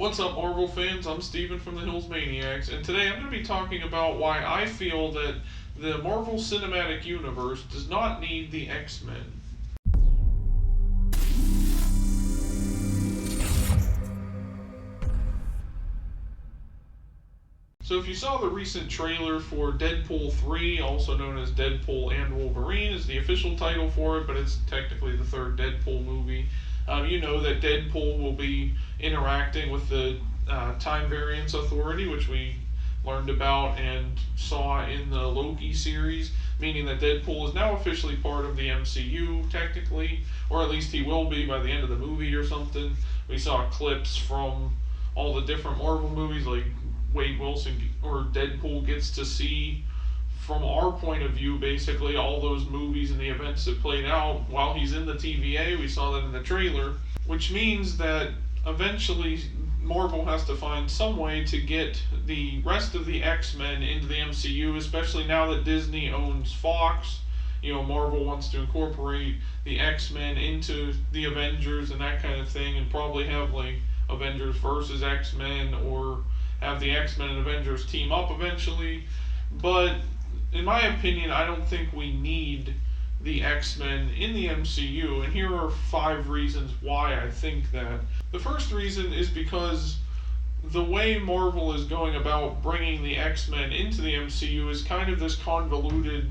What's up, Marvel fans? I'm Steven from the Hills Maniacs, and today I'm going to be talking about why I feel that the Marvel Cinematic Universe does not need the X-Men. So if you saw the recent trailer for Deadpool 3, also known as Deadpool and Wolverine, is the official title for it, but it's technically the third Deadpool movie. You know that Deadpool will be interacting with the Time Variance Authority, which we learned about and saw in the Loki series, meaning that Deadpool is now officially part of the MCU, technically, or at least he will be by the end of the movie or something. We saw clips from all the different Marvel movies, like Wade Wilson or Deadpool gets to see from our point of view basically all those movies and the events that played out while he's in the TVA. We saw that in the trailer, which means that eventually Marvel has to find some way to get the rest of the X-Men into the MCU, especially now that Disney owns Fox. You know, Marvel wants to incorporate the X-Men into the Avengers and that kind of thing, and probably have like Avengers versus X-Men, or have the X-Men and Avengers team up eventually. But in my opinion, I don't think we need the X-Men in the MCU, and here are 5 reasons why I think that. The first reason is because the way Marvel is going about bringing the X-Men into the MCU is kind of this convoluted,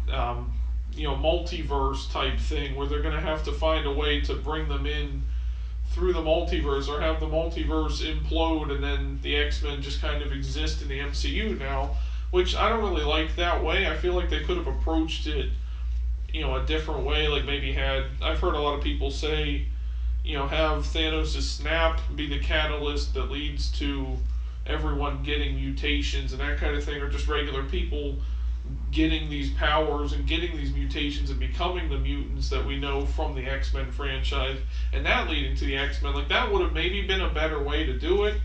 multiverse type thing, where they're going to have to find a way to bring them in through the multiverse, or have the multiverse implode and then the X-Men just kind of exist in the MCU now, which I don't really like that way. I feel like they could have approached it, a different way, like maybe I've heard a lot of people say, have Thanos' snap be the catalyst that leads to everyone getting mutations and that kind of thing, or just regular people getting these powers and getting these mutations and becoming the mutants that we know from the X-Men franchise, and that leading to the X-Men. Like, that would have maybe been a better way to do it,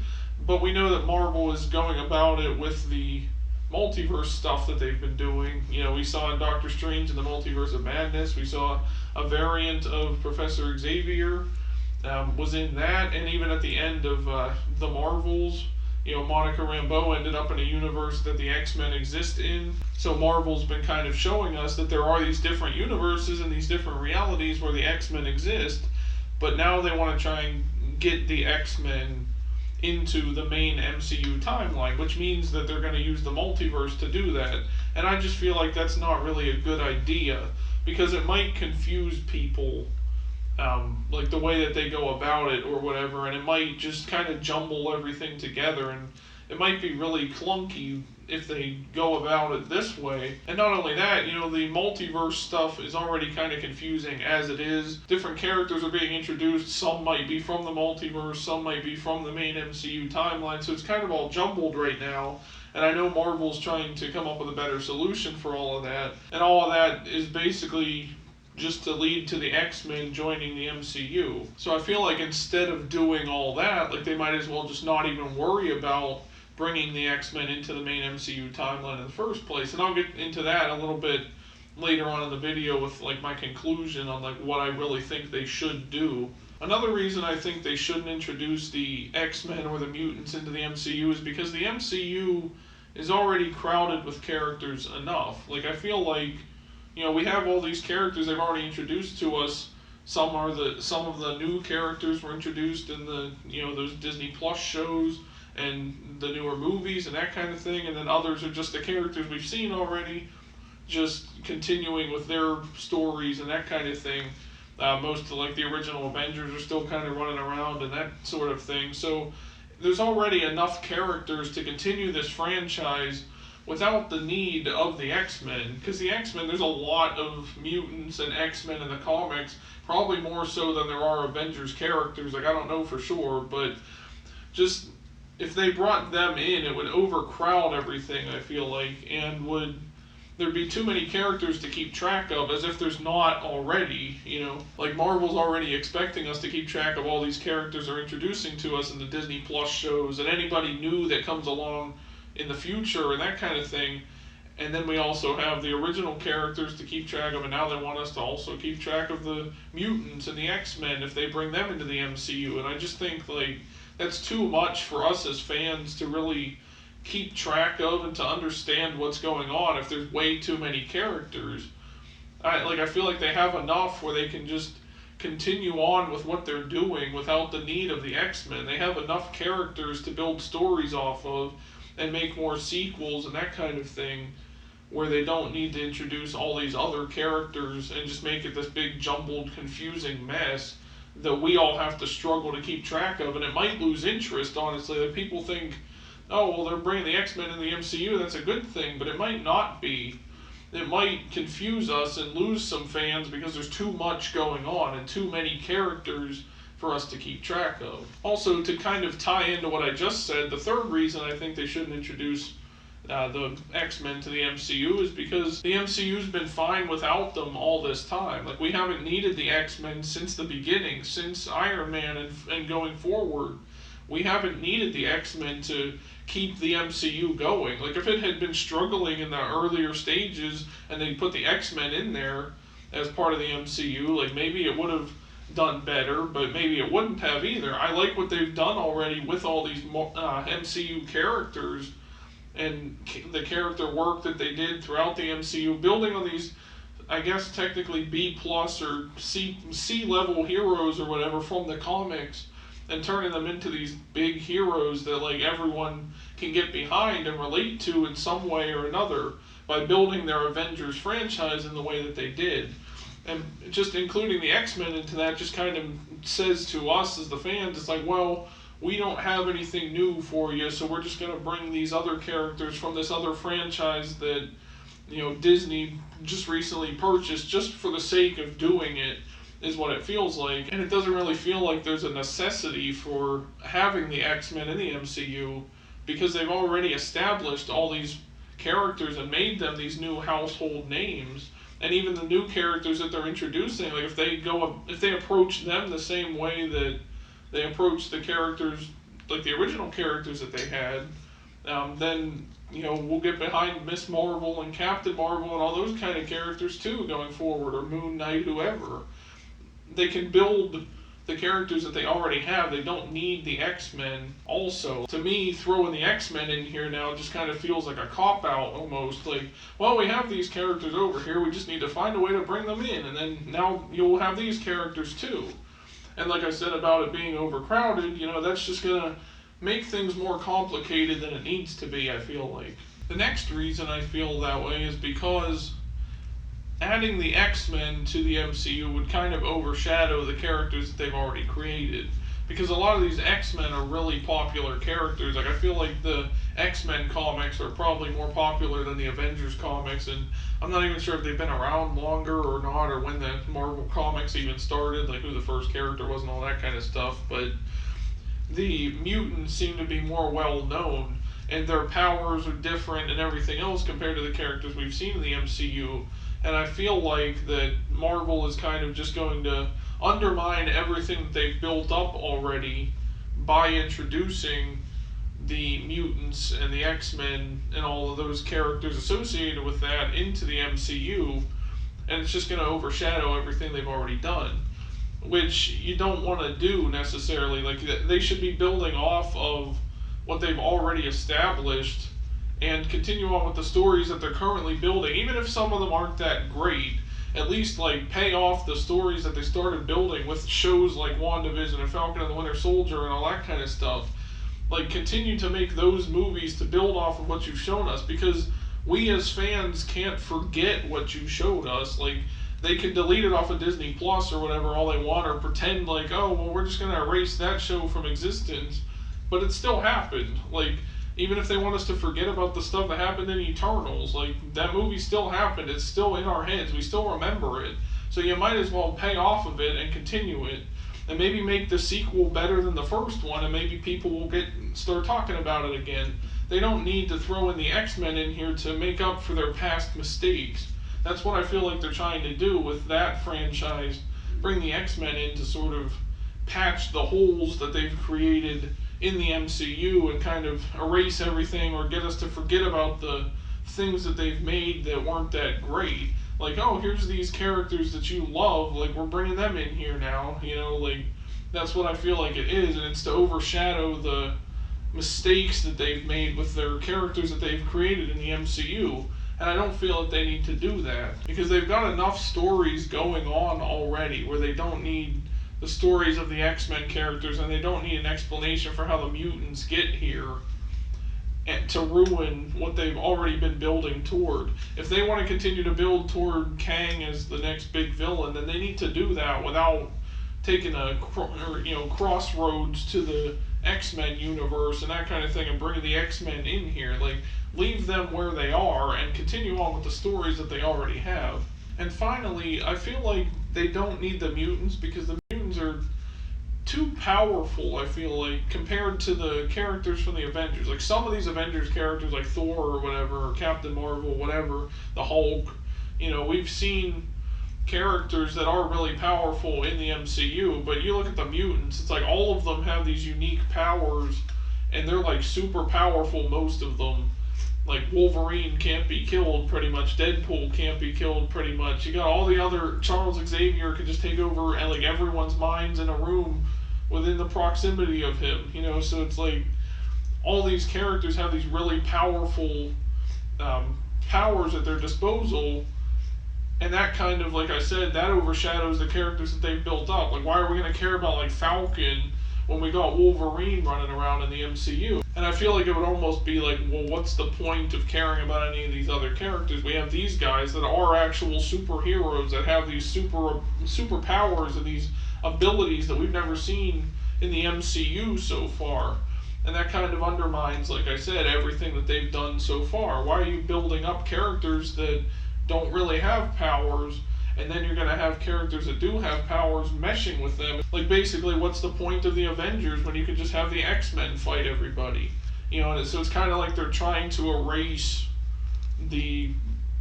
but we know that Marvel is going about it with the multiverse stuff that they've been doing. We saw in Doctor Strange in the Multiverse of Madness, we saw a variant of Professor Xavier was in that, and even at the end of the Marvels, Monica Rambeau ended up in a universe that the X-Men exist in. So Marvel's been kind of showing us that there are these different universes and these different realities where the X-Men exist, but now they want to try and get the X-Men into the main MCU timeline, which means that they're going to use the multiverse to do that. And I just feel like that's not really a good idea, because it might confuse people, like the way that they go about it or whatever, and it might just kind of jumble everything together, and it might be really clunky if they go about it this way. And not only that, the multiverse stuff is already kind of confusing as it is. Different characters are being introduced, some might be from the multiverse, some might be from the main MCU timeline, so it's kind of all jumbled right now. And I know Marvel's trying to come up with a better solution for all of that, and all of that is basically just to lead to the X-Men joining the MCU. So I feel like instead of doing all that, like, they might as well just not even worry about bringing the X-Men into the main MCU timeline in the first place. And I'll get into that a little bit later on in the video with like my conclusion on like what I really think they should do. Another reason I think they shouldn't introduce the X-Men or the mutants into the MCU is because the MCU is already crowded with characters enough. Like, I feel like, we have all these characters they've already introduced to us. Some of the new characters were introduced in the those Disney Plus shows and the newer movies and that kind of thing, and then others are just the characters we've seen already, just continuing with their stories and that kind of thing. Most of like the original Avengers are still kind of running around and that sort of thing. So there's already enough characters to continue this franchise without the need of the X-Men, because the X-Men, there's a lot of mutants and X-Men in the comics, probably more so than there are Avengers characters. Like, I don't know for sure, but just if they brought them in, it would overcrowd everything, I feel like, and there'd be too many characters to keep track of, as if there's not already, Like, Marvel's already expecting us to keep track of all these characters they're introducing to us in the Disney Plus shows, and anybody new that comes along in the future and that kind of thing. And then we also have the original characters to keep track of, and now they want us to also keep track of the mutants and the X-Men if they bring them into the MCU. And I just think, like, that's too much for us as fans to really keep track of and to understand what's going on if there's way too many characters. I feel like they have enough where they can just continue on with what they're doing without the need of the X-Men. They have enough characters to build stories off of and make more sequels and that kind of thing, where they don't need to introduce all these other characters and just make it this big jumbled confusing mess that we all have to struggle to keep track of. And it might lose interest, honestly. Like, people think, oh well, they're bringing the X-Men in the MCU, that's a good thing, but it might not be. It might confuse us and lose some fans because there's too much going on and too many characters for us to keep track of. Also, to kind of tie into what I just said, the third reason I think they shouldn't introduce the X-Men to the MCU is because the MCU's been fine without them all this time. Like, we haven't needed the X-Men since the beginning, since Iron Man and going forward. We haven't needed the X-Men to keep the MCU going. Like, if it had been struggling in the earlier stages and they put the X-Men in there as part of the MCU, like, maybe it would have done better, but maybe it wouldn't have either. I like what they've done already with all these MCU characters and the character work that they did throughout the MCU, building on these, I guess technically B plus or C level heroes or whatever from the comics, and turning them into these big heroes that like everyone can get behind and relate to in some way or another by building their Avengers franchise in the way that they did. And just including the X-Men into that just kind of says to us as the fans, it's like, well, we don't have anything new for you, so we're just going to bring these other characters from this other franchise that, you know, Disney just recently purchased just for the sake of doing it, is what it feels like. And it doesn't really feel like there's a necessity for having the X-Men in the MCU because they've already established all these characters and made them these new household names. And even the new characters that they're introducing, like if they approach them the same way that they approach the characters, like the original characters that they had, then, you know, we'll get behind Miss Marvel and Captain Marvel and all those kind of characters too going forward, or Moon Knight, whoever. They can build the characters that they already have. They don't need the X-Men also. To me, throwing the X-Men in here now just kind of feels like a cop-out almost. Like, well, we have these characters over here, we just need to find a way to bring them in, and then now you'll have these characters too. And like I said about it being overcrowded, you know, that's just going to make things more complicated than it needs to be, I feel like. The next reason I feel that way is because adding the X-Men to the MCU would kind of overshadow the characters that they've already created. Because a lot of these X-Men are really popular characters. Like, I feel like the X-Men comics are probably more popular than the Avengers comics, and I'm not even sure if they've been around longer or not, or when the Marvel comics even started, like who the first character was and all that kind of stuff. But the mutants seem to be more well known, and their powers are different and everything else compared to the characters we've seen in the MCU. And I feel like that Marvel is kind of just going to undermine everything that they've built up already by introducing the mutants and the X-Men and all of those characters associated with that into the MCU, and it's just going to overshadow everything they've already done, which you don't want to do necessarily. Like, they should be building off of what they've already established and continue on with the stories that they're currently building, even if some of them aren't that great. At least, like, pay off the stories that they started building with shows like WandaVision and Falcon and the Winter Soldier and all that kind of stuff. Like, continue to make those movies to build off of what you've shown us, because we as fans can't forget what you showed us. Like, they can delete it off of Disney Plus or whatever all they want, or pretend like, oh, well, we're just going to erase that show from existence, but it still happened. Like, even if they want us to forget about the stuff that happened in Eternals, like, that movie still happened. It's still in our heads. We still remember it. So you might as well pay off of it and continue it, and maybe make the sequel better than the first one, and maybe people will start talking about it again. They don't need to throw in the X-Men in here to make up for their past mistakes. That's what I feel like they're trying to do with that franchise. Bring the X-Men in to sort of patch the holes that they've created in the MCU and kind of erase everything, or get us to forget about the things that they've made that weren't that great. Like, oh, here's these characters that you love, like, we're bringing them in here now, you know, like, That's what I feel like it is, and it's to overshadow the mistakes that they've made with their characters that they've created in the MCU. And I don't feel that they need to do that because they've got enough stories going on already where they don't need the stories of the X-Men characters, and they don't need an explanation for how the mutants get here and to ruin what they've already been building toward. If they want to continue to build toward Kang as the next big villain, then they need to do that without taking a crossroads to the X-Men universe and that kind of thing, and bringing the X-Men in here. Like, leave them where they are and continue on with the stories that they already have. And finally, I feel like they don't need the mutants because the mutants are too powerful, I feel like, compared to the characters from the Avengers. Like, some of these Avengers characters, like Thor or whatever, or Captain Marvel, whatever, the Hulk, we've seen characters that are really powerful in the MCU, but you look at the mutants, it's like all of them have these unique powers, and they're like super powerful, most of them. Like, Wolverine can't be killed pretty much, Deadpool can't be killed pretty much, you got all the other, Charles Xavier can just take over and like everyone's minds in a room within the proximity of him, so it's like all these characters have these really powerful powers at their disposal. And that kind of, like I said, that overshadows the characters that they've built up. Like, why are we going to care about, like, Falcon when we got Wolverine running around in the MCU? And I feel like it would almost be like, well, what's the point of caring about any of these other characters? We have these guys that are actual superheroes that have these superpowers and these abilities that we've never seen in the MCU so far. And that kind of undermines, like I said, everything that they've done so far. Why are you building up characters that don't really have powers, and then you're going to have characters that do have powers meshing with them? Like, basically, what's the point of the Avengers when you can just have the X-Men fight everybody? And so it's kind of like they're trying to erase the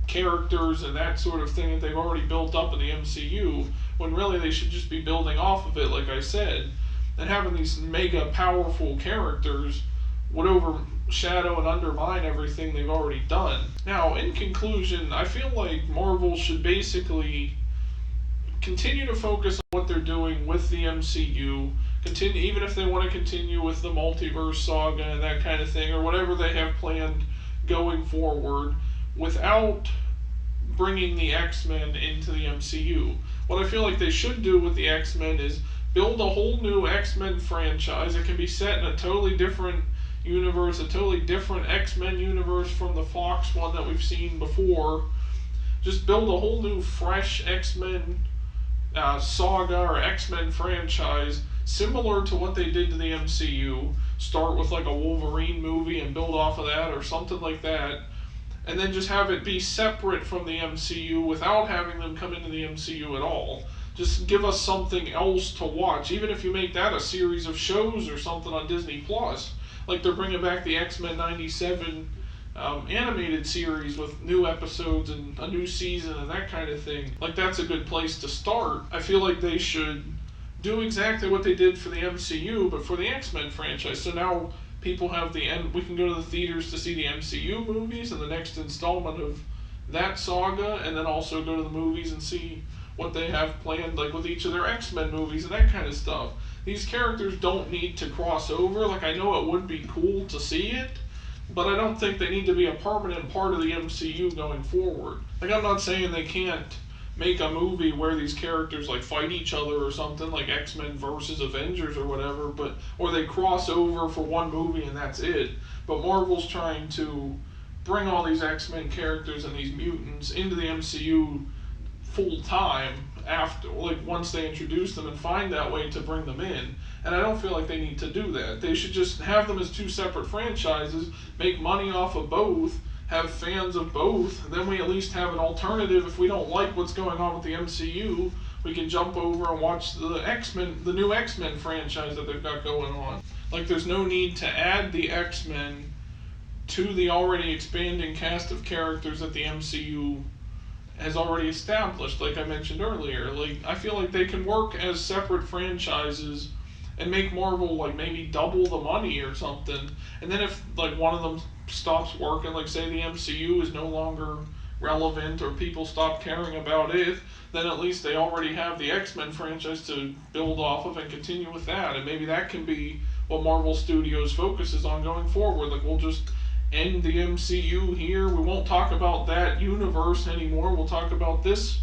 characters and that sort of thing that they've already built up in the MCU, when really they should just be building off of it, like I said. And having these mega powerful characters would overshadow and undermine everything they've already done. Now, in conclusion, I feel like Marvel should basically continue to focus on what they're doing with the MCU, even if they want to continue with the multiverse saga and that kind of thing, or whatever they have planned going forward, without bringing the X-Men into the MCU. What I feel like they should do with the X-Men is build a whole new X-Men franchise. It can be set in a totally different universe, a totally different X-Men universe from the Fox one that we've seen before. Just build a whole new fresh X-Men saga or X-Men franchise similar to what they did to the MCU. Start with like a Wolverine movie and build off of that or something like that, and then just have it be separate from the MCU without having them come into the MCU at all. Just give us something else to watch, even if you make that a series of shows or something on Disney Plus. Like, they're bringing back the X-Men 97 animated series with new episodes and a new season and that kind of thing. Like, that's a good place to start. I feel like they should do exactly what they did for the MCU, but for the X-Men franchise. So now people have we can go to the theaters to see the MCU movies and the next installment of that saga, and then also go to the movies and see what they have planned, like with each of their X-Men movies and that kind of stuff. These characters don't need to cross over. Like, I know it would be cool to see it, but I don't think they need to be a permanent part of the MCU going forward. Like, I'm not saying they can't make a movie where these characters like fight each other or something, like X-Men versus Avengers or whatever, or they cross over for one movie and that's it. But Marvel's trying to bring all these X-Men characters and these mutants into the MCU full time after, like, once they introduce them, and find that way to bring them in. And I don't feel like they need to do that. They should just have them as two separate franchises, make money off of both, have fans of both, then we at least have an alternative. If we don't like what's going on with the MCU, we can jump over and watch the new X-Men franchise that they've got going on. Like, there's no need to add the X-Men to the already expanding cast of characters that the MCU has already established, like I mentioned earlier. Like, I feel like they can work as separate franchises and make Marvel like maybe double the money or something. And then if like one of them stops working, like say the MCU is no longer relevant or people stop caring about it, then at least they already have the X-Men franchise to build off of and continue with that. And maybe that can be what Marvel Studios focuses on going forward. Like, we'll just end the MCU here. We won't talk about that universe anymore. We'll talk about this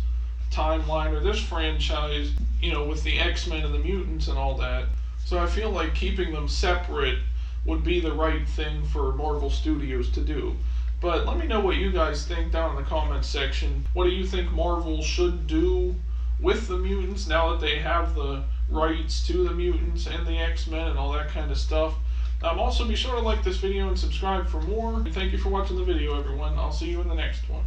timeline or this franchise, with the X-Men and the mutants and all that. So I feel like keeping them separate would be the right thing for Marvel Studios to do. But let me know what you guys think down in the comments section. What do you think Marvel should do with the mutants now that they have the rights to the mutants and the X-Men and all that kind of stuff? Also, be sure to like this video and subscribe for more. And thank you for watching the video, everyone. I'll see you in the next one.